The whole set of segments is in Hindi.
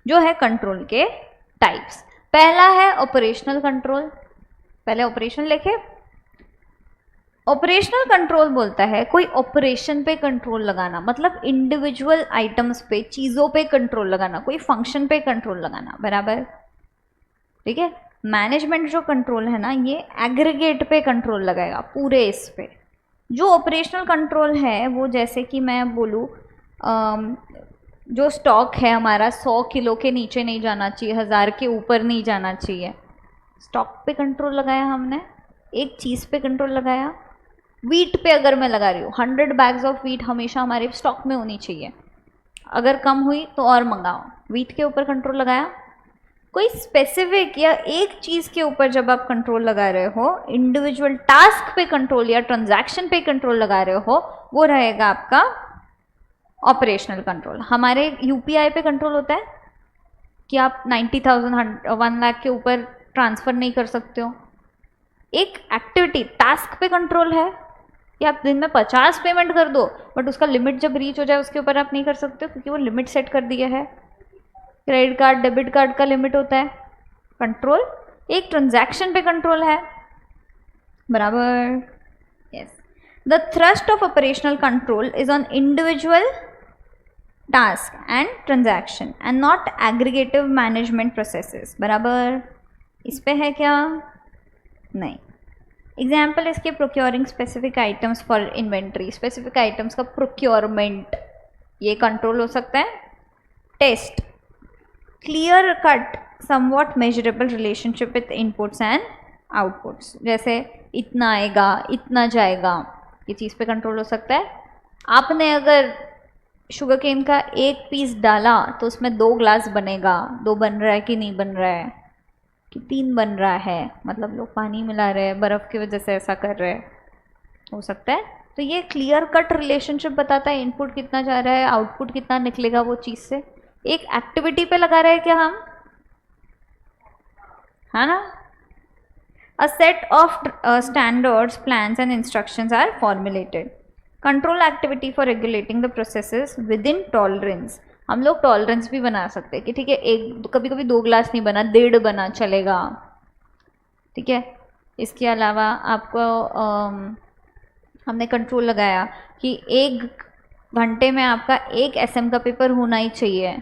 जो है कंट्रोल के टाइप्स। पहला है ऑपरेशनल कंट्रोल। पहले ऑपरेशन लिखे। ऑपरेशनल कंट्रोल बोलता है कोई ऑपरेशन पे कंट्रोल लगाना, मतलब इंडिविजुअल आइटम्स पे, चीजों पे कंट्रोल लगाना, कोई फंक्शन पे कंट्रोल लगाना, बराबर। ठीक है। मैनेजमेंट जो कंट्रोल है ना, ये एग्रीगेट पे कंट्रोल लगाएगा, पूरे इस पे। जो ऑपरेशनल कंट्रोल है वो, जैसे कि मैं बोलूँ, जो स्टॉक है हमारा 100 किलो के नीचे नहीं जाना चाहिए, 1000 के ऊपर नहीं जाना चाहिए, स्टॉक पे कंट्रोल लगाया हमने, एक चीज़ पे कंट्रोल लगाया। वीट पे अगर मैं लगा रही हूँ, 100 बैग्स ऑफ वीट हमेशा हमारे स्टॉक में होनी चाहिए, अगर कम हुई तो और मंगाओ, वीट के ऊपर कंट्रोल लगाया। कोई स्पेसिफिक या एक चीज़ के ऊपर जब आप कंट्रोल लगा रहे हो, इंडिविजुअल टास्क पे कंट्रोल या ट्रांजैक्शन पे कंट्रोल लगा रहे हो, वो रहेगा आपका ऑपरेशनल कंट्रोल। हमारे यूपीआई पे कंट्रोल होता है कि आप 90,000 1 लाख के ऊपर ट्रांसफ़र नहीं कर सकते हो। एक एक्टिविटी टास्क पे कंट्रोल है कि आप दिन में 50 पेमेंट कर दो, बट उसका लिमिट जब रीच हो जाए उसके ऊपर आप नहीं कर सकते हो, क्योंकि वो लिमिट सेट कर दिया है। क्रेडिट कार्ड, डेबिट कार्ड का लिमिट होता है, कंट्रोल। एक ट्रांजैक्शन पे कंट्रोल है, बराबर। Yes. The thrust of operational control is on individual task and transaction and not aggregative management processes, बराबर। इस पे है क्या? नहीं। एग्जाम्पल इसके, procuring specific items for inventory, specific items का प्रोक्योरमेंट, ये कंट्रोल हो सकता है। Test, clear cut somewhat measurable relationship with inputs and outputs, जैसे इतना आएगा इतना जाएगा, ये चीज़ पे कंट्रोल हो सकता है। आपने अगर शुगर केन का एक पीस डाला तो उसमें 2 ग्लास बनेगा, 2 बन रहा है कि नहीं बन रहा है, कि 3 बन रहा है, मतलब लोग पानी मिला रहे हैं, बर्फ़ की वजह से ऐसा कर रहे हैं, हो सकता है। तो ये क्लियर कट रिलेशनशिप बताता है, इनपुट कितना जा रहा है, आउटपुट कितना निकलेगा वो चीज़ से। एक एक्टिविटी पे लगा रहे हैं क्या हम, है ना। A set of standards, plans and instructions are formulated. Control activity for regulating the processes within tolerance. हम लोग टॉलरेंस भी बना सकते हैं कि ठीक है, एक कभी कभी 2 ग्लास नहीं बना, 1.5 बना, चलेगा, ठीक है। इसके अलावा आपको हमने कंट्रोल लगाया कि 1 घंटे में आपका 1 SM का पेपर होना ही चाहिए,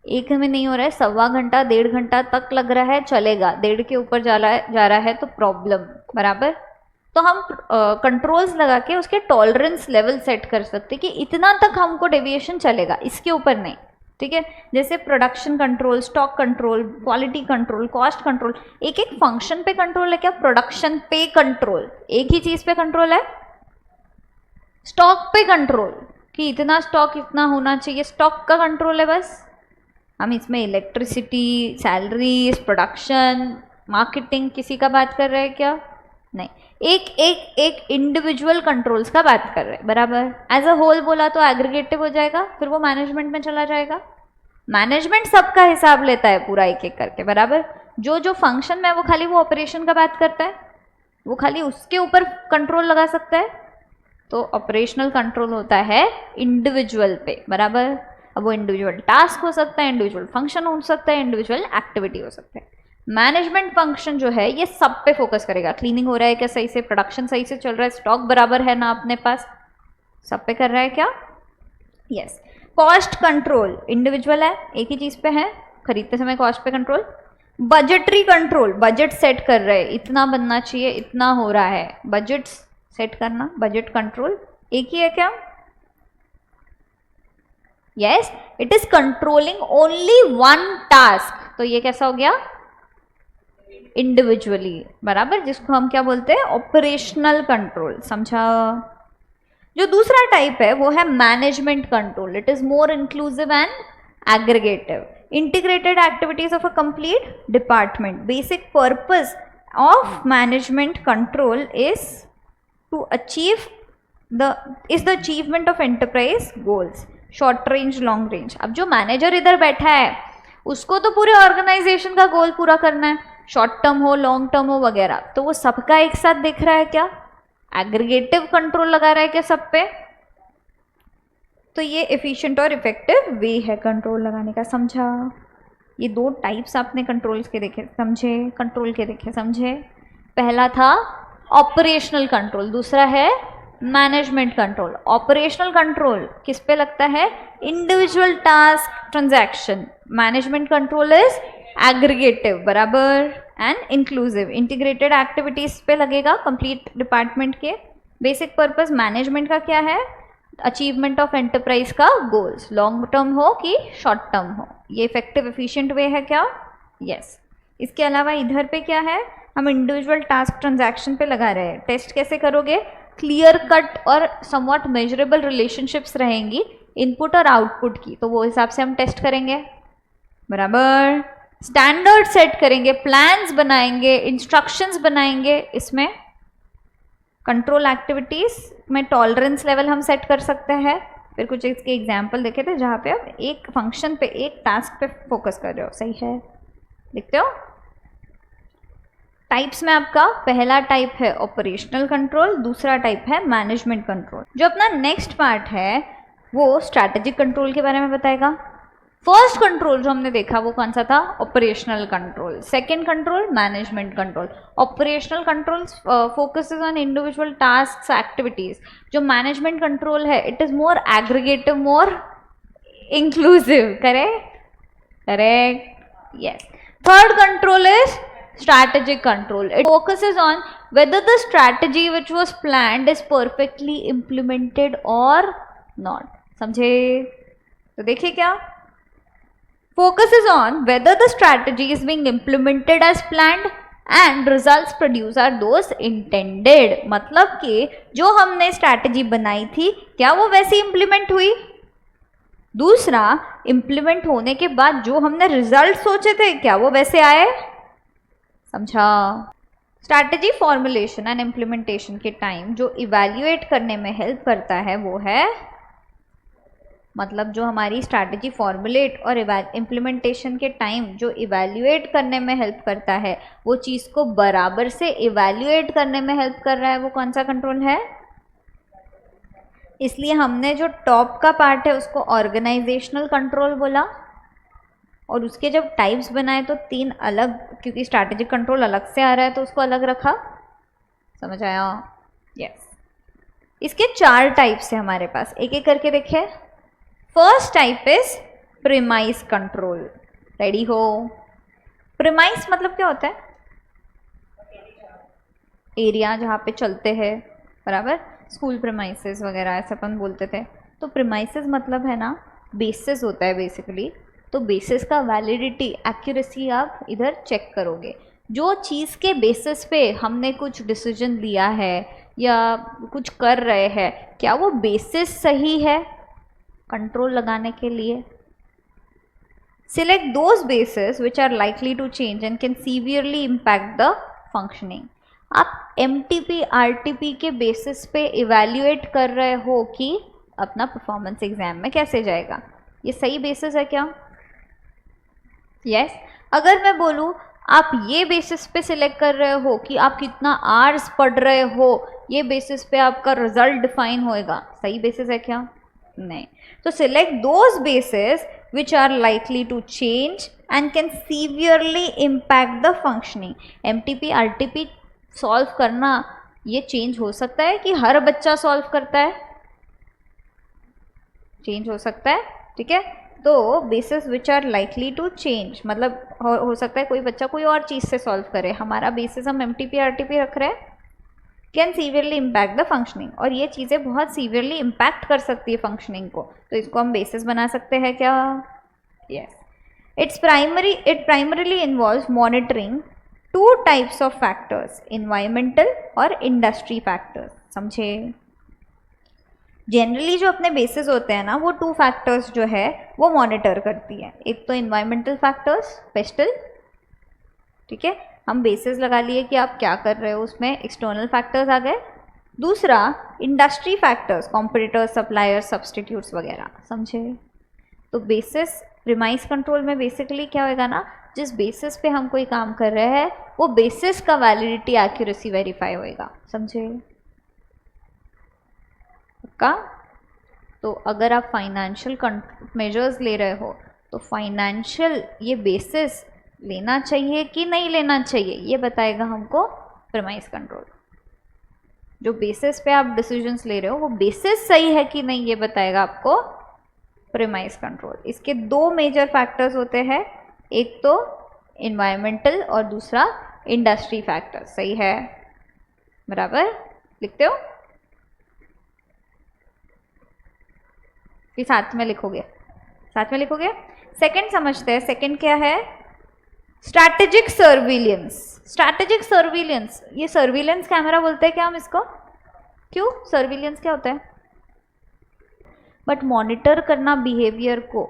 1 में नहीं हो रहा है, 1.25 घंटा 1.5 घंटा तक लग रहा है, चलेगा, 1.5 के ऊपर जा रहा है तो प्रॉब्लम, बराबर। तो हम कंट्रोल्स लगा के उसके टॉलरेंस लेवल सेट कर सकते कि इतना तक हमको डेविएशन चलेगा, इसके ऊपर नहीं, ठीक है। जैसे production control, stock control, quality control, cost control, एक एक फंक्शन पे कंट्रोल है क्या? प्रोडक्शन पे कंट्रोल, एक ही चीज पे कंट्रोल है। स्टॉक पे कंट्रोल कि इतना स्टॉक इतना होना चाहिए, स्टॉक का कंट्रोल है बस। हम इसमें इलेक्ट्रिसिटी, सैलरीज, प्रोडक्शन, मार्केटिंग, किसी का बात कर रहे हैं क्या? नहीं, एक इंडिविजुअल कंट्रोल्स का बात कर रहे हैं, बराबर। एज अ होल बोला तो एग्रीगेटिव हो जाएगा, फिर वो मैनेजमेंट में चला जाएगा। मैनेजमेंट सबका हिसाब लेता है पूरा एक एक करके, बराबर। जो जो फंक्शन में वो खाली वो ऑपरेशन का बात करता है, वो खाली उसके ऊपर कंट्रोल लगा सकता है। तो ऑपरेशनल कंट्रोल होता है इंडिविजुअल पे, बराबर। अब वो इंडिविजुअल टास्क हो सकता है, इंडिविजुअल फंक्शन हो सकता है, इंडिविजुअल एक्टिविटी हो सकता है। मैनेजमेंट फंक्शन जो है ये सब पे फोकस करेगा, क्लीनिंग हो रहा है क्या सही से, प्रोडक्शन सही से चल रहा है, स्टॉक बराबर है ना अपने पास, सब पे कर रहा है क्या? यस। कॉस्ट कंट्रोल इंडिविजुअल है, एक ही चीज पे है, खरीदते समय कॉस्ट पे control. Budgetary control, budget set कर रहे हैं, इतना बनना चाहिए, इतना हो रहा है, बजट सेट करना, बजट कंट्रोल एक ही है क्या? Yes, it is controlling only 1 task, तो ये कैसा हो गया? इंडिविजुअली, बराबर, जिसको हम क्या बोलते हैं? ऑपरेशनल कंट्रोल, समझा। जो दूसरा टाइप है वो है management control. It is more inclusive and aggregative, integrated activities of a complete department. Basic purpose of management control is to achieve the achievement of enterprise goals, short range, long range. अब जो मैनेजर इधर बैठा है उसको तो पूरे ऑर्गेनाइजेशन का गोल पूरा करना है, शॉर्ट टर्म हो, लॉन्ग टर्म हो वगैरह, तो वो सबका एक साथ देख रहा है क्या? एग्रीगेटिव कंट्रोल लगा रहा है क्या सब पे? तो ये एफिशिएंट और इफेक्टिव वे है कंट्रोल लगाने का, समझा। ये दो टाइप्स आपने कंट्रोल्स के देखे समझे, कंट्रोल के देखे समझे। पहला था ऑपरेशनल कंट्रोल, दूसरा है मैनेजमेंट कंट्रोल। ऑपरेशनल कंट्रोल किस पे लगता है? Individual task transaction. Management control is aggregative बराबर एंड इंक्लूसिव, इंटीग्रेटेड एक्टिविटीज पे लगेगा कंप्लीट डिपार्टमेंट के। बेसिक पर्पस मैनेजमेंट का क्या है? अचीवमेंट ऑफ एंटरप्राइज का गोल्स, लॉन्ग टर्म हो कि शॉर्ट टर्म हो। ये इफेक्टिव एफिशिएंट वे है क्या? यस। इसके अलावा इधर पे क्या है? हम इंडिविजुअल टास्क ट्रांजैक्शन पे लगा रहे हैं। टेस्ट कैसे करोगे? क्लियर कट और समवॉट मेजरेबल रिलेशनशिप्स रहेंगी इनपुट और आउटपुट की, तो वो हिसाब से हम टेस्ट करेंगे बराबर। स्टैंडर्ड सेट करेंगे, प्लान्स बनाएंगे, इंस्ट्रक्शंस बनाएंगे। इसमें कंट्रोल एक्टिविटीज में टॉलरेंस लेवल हम सेट कर सकते हैं। फिर कुछ इसके एग्जाम्पल देखे थे जहाँ पे आप एक फंक्शन पे, एक टास्क पे फोकस कर रहे हो, सही है? देखते हो टाइप्स में आपका पहला टाइप है ऑपरेशनल कंट्रोल, दूसरा टाइप है मैनेजमेंट कंट्रोल। जो अपना नेक्स्ट पार्ट है वो स्ट्रैटेजिक कंट्रोल के बारे में बताएगा। फर्स्ट कंट्रोल जो हमने देखा वो कौन सा था? Operational control. Second control management control. Operational control focuses on individual tasks activities. जो मैनेजमेंट कंट्रोल है it is more aggregative, more inclusive. Correct? Correct, yes. Third control is strategic control. It focuses on whether the strategy which was planned is perfectly implemented or not. समझे? तो देखिए क्या focuses on whether the strategy is being implemented as planned and results produced are those intended. मतलब कि जो हमने स्ट्रैटेजी बनाई थी क्या वो वैसे इम्प्लीमेंट हुई? दूसरा, इम्प्लीमेंट होने के बाद जो हमने रिजल्ट सोचे थे क्या वो वैसे आए? समझा? स्ट्रैटेजी फॉर्मुलेशन एंड इम्प्लीमेंटेशन के टाइम जो इवैल्यूएट करने में हेल्प करता है वो है, मतलब जो हमारी स्ट्रैटेजी फॉर्मुलेट और इम्प्लीमेंटेशन के टाइम जो इवैल्यूएट करने में हेल्प करता है, वो चीज़ को बराबर से इवैल्यूएट करने में हेल्प कर रहा है, वो कौन सा कंट्रोल है? इसलिए हमने जो टॉप का पार्ट है उसको ऑर्गेनाइजेशनल कंट्रोल बोला, और उसके जब टाइप्स बनाए तो तीन अलग, क्योंकि स्ट्रैटेजिक कंट्रोल अलग से आ रहा है तो उसको अलग रखा। समझ आया? यस। इसके चार टाइप्स है हमारे पास, एक एक करके देखें। First type is premise control. Ready हो? प्रीमाइस मतलब क्या होता है? एरिया जहाँ पे चलते हैं बराबर, स्कूल प्रीमाइसेस वगैरह ऐसे अपन बोलते थे। तो प्रीमाइसेस मतलब है ना बेसिस होता है बेसिकली। तो बेसिस का वैलिडिटी, एक्यूरेसी आप इधर चेक करोगे। जो चीज़ के बेसिस पे हमने कुछ डिसीजन लिया है या कुछ कर रहे हैं, क्या वो बेसिस सही है कंट्रोल लगाने के लिए? Select those basis which are likely to change and can severely impact the functioning. आप MTP RTP के बेसिस पे इवैल्यूएट कर रहे हो कि अपना परफॉर्मेंस एग्जाम में कैसे जाएगा, ये सही बेसिस है क्या? यस। अगर मैं बोलूँ आप ये बेसिस पे सिलेक्ट कर रहे हो कि आप कितना आवर्स पढ़ रहे हो, ये बेसिस पे आपका रिजल्ट डिफाइन होएगा, सही बेसिस है क्या? नहीं। तो select those basis which are likely to change and can severely impact the functioning. MTP RTP solve करना ये चेंज हो सकता है कि हर बच्चा सॉल्व करता है? चेंज हो सकता है, ठीक है। तो basis which are likely to change मतलब हो सकता है कोई बच्चा कोई और चीज़ से सॉल्व करे, हमारा बेसिस हम MTP RTP रख रहे हैं। Can severely impact the functioning, और ये चीज़ें बहुत सीवियरली इम्पैक्ट कर सकती है फंक्शनिंग को, तो इसको हम बेसिस बना सकते हैं क्या? Yes. It primarily involves monitoring two types of factors, environmental और इंडस्ट्री फैक्टर्स। समझे? जनरली जो अपने बेसिस होते हैं ना वो टू फैक्टर्स जो है वो मॉनिटर करती है। एक तो इन्वायरमेंटल फैक्टर्स, पेस्टल, ठीक है, हम बेसिस लगा लिए कि आप क्या कर रहे हो, उसमें एक्सटर्नल फैक्टर्स आ गए। दूसरा industry factors, competitors, suppliers, substitutes वगैरह। समझे? तो बेसिस प्रीमाइस कंट्रोल में बेसिकली क्या होएगा ना, जिस बेसिस पे हम कोई काम कर रहे हैं वो बेसिस का वैलिडिटी एक्यूरेसी वेरीफाई होएगा। समझे? का तो अगर आप फाइनेंशियल मेजर्स ले रहे हो तो फाइनेंशियल ये बेसिस लेना चाहिए कि नहीं लेना चाहिए, ये बताएगा हमको प्रीमाइस कंट्रोल। जो बेसिस पे आप डिसीजंस ले रहे हो वो बेसिस सही है कि नहीं, ये बताएगा आपको प्रीमाइस कंट्रोल। इसके दो मेजर फैक्टर्स होते हैं, एक तो इन्वायरमेंटल और दूसरा इंडस्ट्री फैक्टर। सही है, बराबर लिखते हो कि साथ में लिखोगे? साथ में लिखोगे। सेकंड समझते हैं, सेकंड क्या है? Strategic surveillance. स्ट्रैटेजिक सर्विलियंस, ये सर्विलेंस कैमरा बोलते हैं क्या हम इसको? क्यों? सर्विलियंस क्या होता है? बट मॉनिटर करना बिहेवियर को,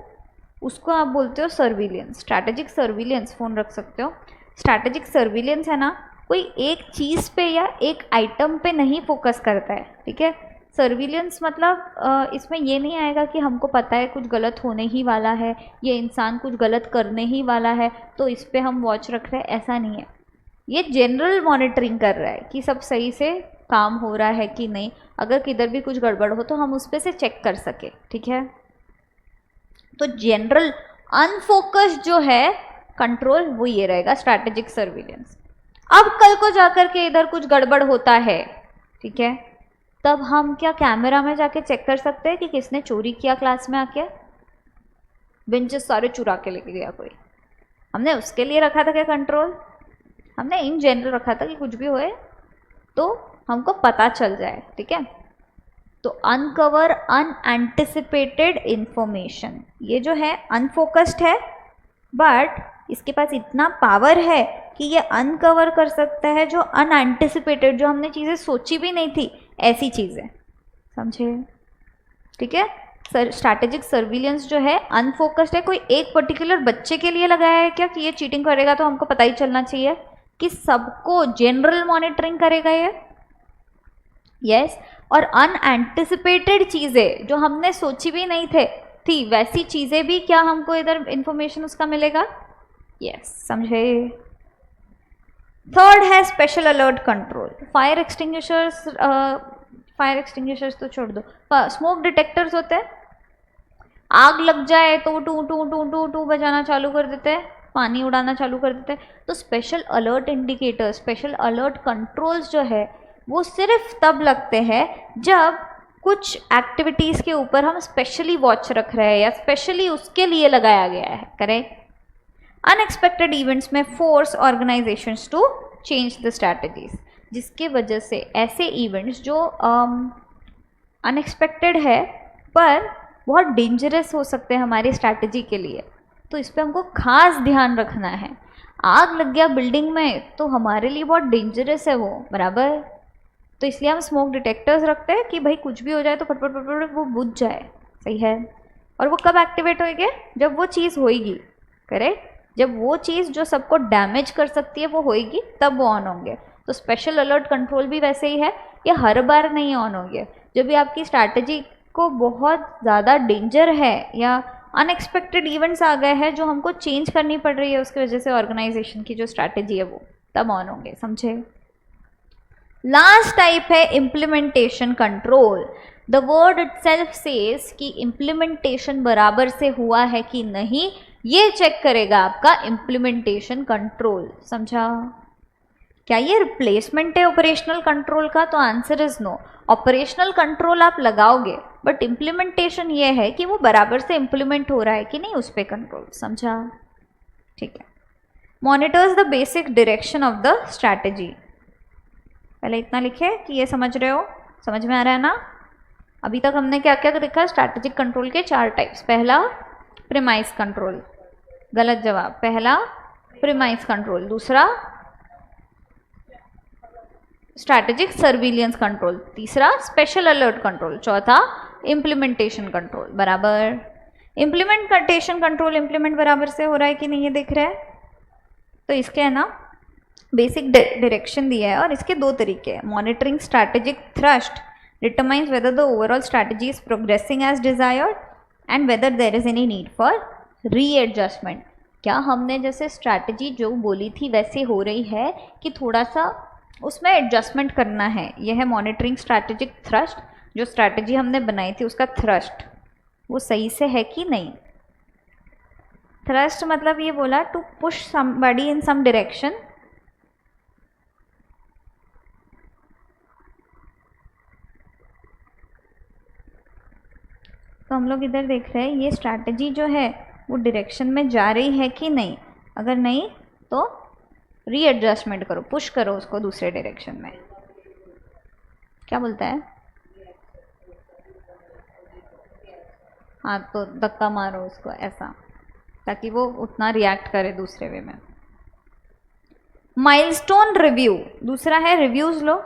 उसको आप बोलते हो सर्विलियंस। स्ट्रैटेजिक सर्विलियंस फोन रख सकते हो। स्ट्रैटेजिक सर्विलियंस है ना, कोई एक चीज़ पे या एक आइटम पे नहीं फोकस करता है, ठीक है। सर्विलियंस मतलब इसमें ये नहीं आएगा कि हमको पता है कुछ गलत होने ही वाला है, ये इंसान कुछ गलत करने ही वाला है तो इस पे हम वॉच रख रहे हैं, ऐसा नहीं है। ये जनरल मॉनिटरिंग कर रहा है कि सब सही से काम हो रहा है कि नहीं, अगर किधर भी कुछ गड़बड़ हो तो हम उस पे से चेक कर सके, ठीक है। तो जनरल अनफोकस्ड जो है कंट्रोल वो ये रहेगा स्ट्रैटेजिक सर्विलेंस। अब कल को जाकर के इधर कुछ गड़बड़ होता है, ठीक है, तब हम क्या कैमरा में जाके चेक कर सकते हैं कि किसने चोरी किया क्लास में आके? बेंचेस सारे चुरा के लेके गया कोई, हमने उसके लिए रखा था क्या कंट्रोल? हमने इन जनरल रखा था कि कुछ भी होए तो हमको पता चल जाए, ठीक है। तो अनकवर अनएंटिसिपेटेड इंफॉर्मेशन, ये जो है अनफोकस्ड है बट इसके पास इतना पावर है कि ये अनकवर कर सकता है जो अनएंटिसिपेटेड, जो हमने चीज़ें सोची भी नहीं थी, ऐसी चीज़ें, समझे? ठीक है। स्ट्रैटेजिक सर्विलेंस जो है अनफोकस्ड है, कोई एक पर्टिकुलर बच्चे के लिए लगाया है क्या कि ये चीटिंग करेगा तो हमको पता ही चलना चाहिए, कि सबको जनरल मॉनिटरिंग करेगा ये? यस। और अनएंटिसिपेटेड चीज़ें जो हमने सोची भी नहीं थी वैसी चीज़ें भी क्या हमको इधर इंफॉर्मेशन उसका मिलेगा? यस, समझे? थर्ड है special alert control. Fire extinguishers तो छोड़ दो, स्मोक डिटेक्टर्स होते हैं, आग लग जाए तो टू टू टू टू टू बजाना चालू कर देते हैं, पानी उड़ाना चालू कर देते हैं। तो special alert indicator, special alert controls जो है वो सिर्फ तब लगते हैं जब कुछ एक्टिविटीज़ के ऊपर हम स्पेशली वॉच रख रहे हैं या स्पेशली उसके लिए लगाया गया है, करेक्ट। अनएक्सपेक्टेड इवेंट्स में force organisations to change the strategies, जिसके वजह से ऐसे इवेंट्स जो अनएक्सपेक्टेड है पर बहुत डेंजरस हो सकते हैं हमारी स्ट्रैटेजी के लिए, तो इस पर हमको खास ध्यान रखना है। आग लग गया बिल्डिंग में तो हमारे लिए बहुत डेंजरस है वो, बराबर, तो इसलिए हम स्मोक डिटेक्टर्स रखते हैं कि भाई कुछ भी हो जाए तो फटफट फटफट वो बुझ जाए, सही है। और वो कब एक्टिवेट होएंगे? जब वो चीज़ होएगी, करेक्ट। जब वो चीज़ जो सबको डैमेज कर सकती है वो होएगी तब वो ऑन होंगे। तो स्पेशल अलर्ट कंट्रोल भी वैसे ही है, ये हर बार नहीं ऑन होंगे। जब भी आपकी स्ट्रैटेजी को बहुत ज़्यादा डेंजर है या अनएक्सपेक्टेड इवेंट्स आ गए हैं जो हमको चेंज करनी पड़ रही है उसकी वजह से ऑर्गेनाइजेशन की जो स्ट्रैटेजी है वो, तब ऑन होंगे, समझे। लास्ट टाइप है implementation control. The word itself says कि इम्प्लीमेंटेशन बराबर से हुआ है कि नहीं, ये चेक करेगा आपका इम्प्लीमेंटेशन कंट्रोल, समझा। क्या ये रिप्लेसमेंट है ऑपरेशनल कंट्रोल का? तो answer is no. Operational control आप लगाओगे बट इम्प्लीमेंटेशन ये है कि वो बराबर से इम्प्लीमेंट हो रहा है कि नहीं उस पर कंट्रोल, समझा, ठीक है। Monitors the basic direction of the strategy. पहले इतना लिखे कि ये समझ रहे हो, समझ में आ रहा है ना। अभी तक हमने क्या क्या देखा? स्ट्रैटेजिक कंट्रोल के 4 टाइप्स। पहला प्रीमाइस कंट्रोल, गलत जवाब। पहला प्रीमाइस कंट्रोल, दूसरा स्ट्रैटेजिक सर्विलियंस कंट्रोल, तीसरा स्पेशल अलर्ट कंट्रोल, चौथा इम्प्लीमेंटेशन कंट्रोल, बराबर। इम्प्लीमेंटेशन कंट्रोल इम्प्लीमेंट बराबर से हो रहा है कि नहीं ये देख रहे हैं। तो इसके है ना बेसिक डायरेक्शन दिया है और इसके 2 तरीके हैं। Monitoring strategic thrust determines whether the overall strategy is progressing as desired and whether there is any need for readjustment. क्या हमने जैसे स्ट्रैटेजी जो बोली थी वैसे हो रही है कि थोड़ा सा उसमें एडजस्टमेंट करना है। यह है मॉनिटरिंग स्ट्रैटेजिक थ्रस्ट, जो स्ट्रैटेजी हमने बनाई थी उसका थ्रस्ट वो सही से है कि नहीं। थ्रस्ट मतलब ये बोला to push somebody in some direction, तो हम लोग इधर देख रहे हैं ये स्ट्रैटेजी जो है वो डायरेक्शन में जा रही है कि नहीं, अगर नहीं तो रीएडजस्टमेंट करो, पुश करो उसको दूसरे डायरेक्शन में। क्या बोलता है? हाँ, तो धक्का मारो उसको ऐसा, ताकि वो उतना रिएक्ट करे दूसरे वे में। माइलस्टोन रिव्यू, दूसरा है reviews low.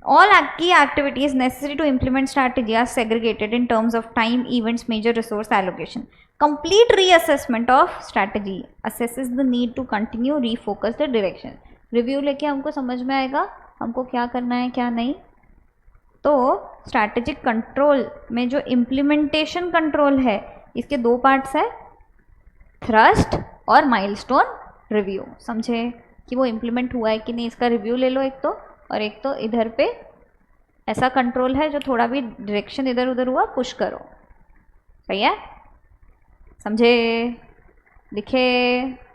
All key activities necessary to implement strategy are segregated in terms of time, events, major resource allocation. Complete reassessment of strategy assesses the need to continue, refocus the direction. Review लेके हमको समझ में आएगा हमको क्या करना है क्या नहीं। तो स्ट्रैटेजिक कंट्रोल में जो इम्प्लीमेंटेशन कंट्रोल है इसके दो पार्ट्स है, थ्रस्ट और माइलस्टोन रिव्यू। समझे कि वो इम्प्लीमेंट हुआ है कि नहीं, इसका रिव्यू ले लो एक तो, और एक तो इधर पे ऐसा कंट्रोल है जो थोड़ा भी डायरेक्शन इधर उधर हुआ पुश करो। सही है? समझे? दिखे?